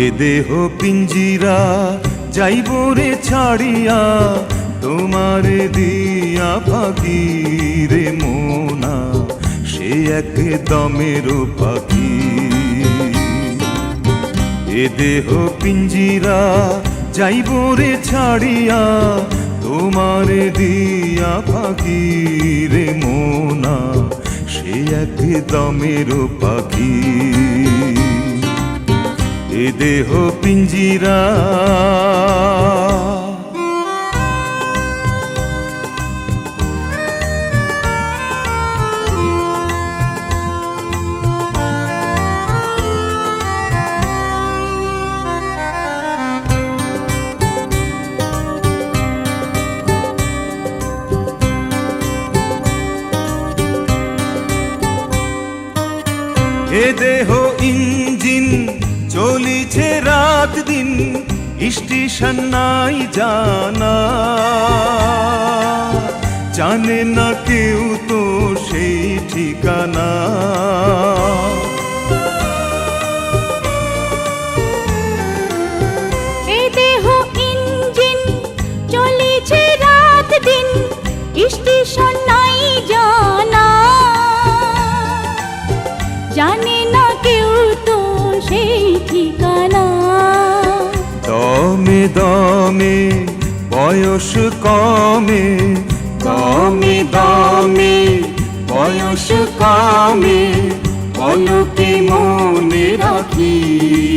এ দেহ পিঞ্জিরা যাইব রে ছাড়িয়া, তোমার দিয়া পাখি রে মোনা, সে এক দমের পাখি। এ দেহ পিঞ্জিরা যাইব রে ছাড়িয়া, তোমার দিয়া পাখি রে মোনা, সে এক দমের পাখি। এ দেহ পিঞ্জিরা এ দেহ ইঞ্জিন চলিছে রাত দিন, স্টেশন নাই জানা, জানে না কেউ তো সেই ঠিকানা। এ দেহ ইঞ্জিন চলিছে রাত দিন, স্টেশন নাই জানা, জানে না কেউ তো সেই ঠিকানা। দমে দমে বয়স কমে, দমে দমে বয়স কমে, পলকে মনে রাখি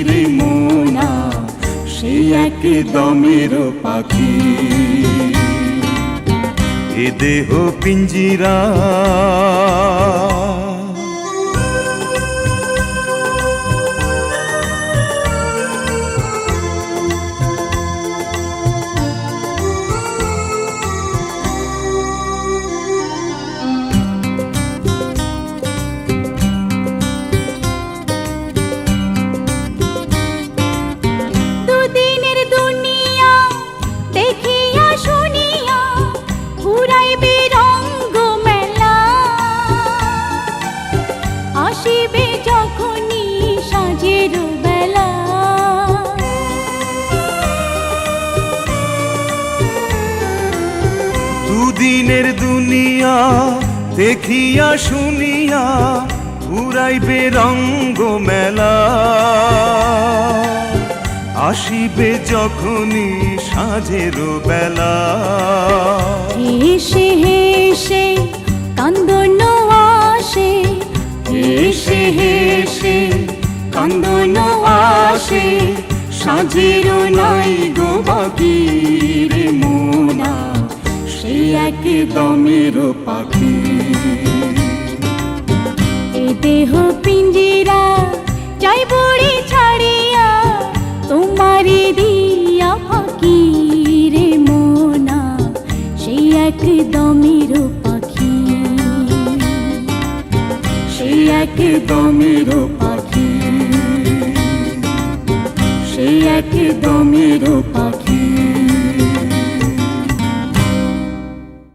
রে মোনা, সে এক দমের পাখি। এ দেহ পিঞ্জিরা দুদিনের দুনিয়া দেখিয়া শুনিয়া, ঘুরাইবে রঙ্গ মেলা, আসিবে যখনই সাঁঝের বেলা। হেসে হেসে কান্দন আসে, হেসে হেসে কান্দন আসে, সাঁঝের নাই গো বাকি রে মোনা, সে এক দমের পাখি। এ দেহ পিঞ্জিরা যাইব রে ছাড়িয়া, তোমার দিয়া ফাঁকি রে মোনা, সেই এক দমের পাখি। সেই এক দমের পাখি, সেই এক দমের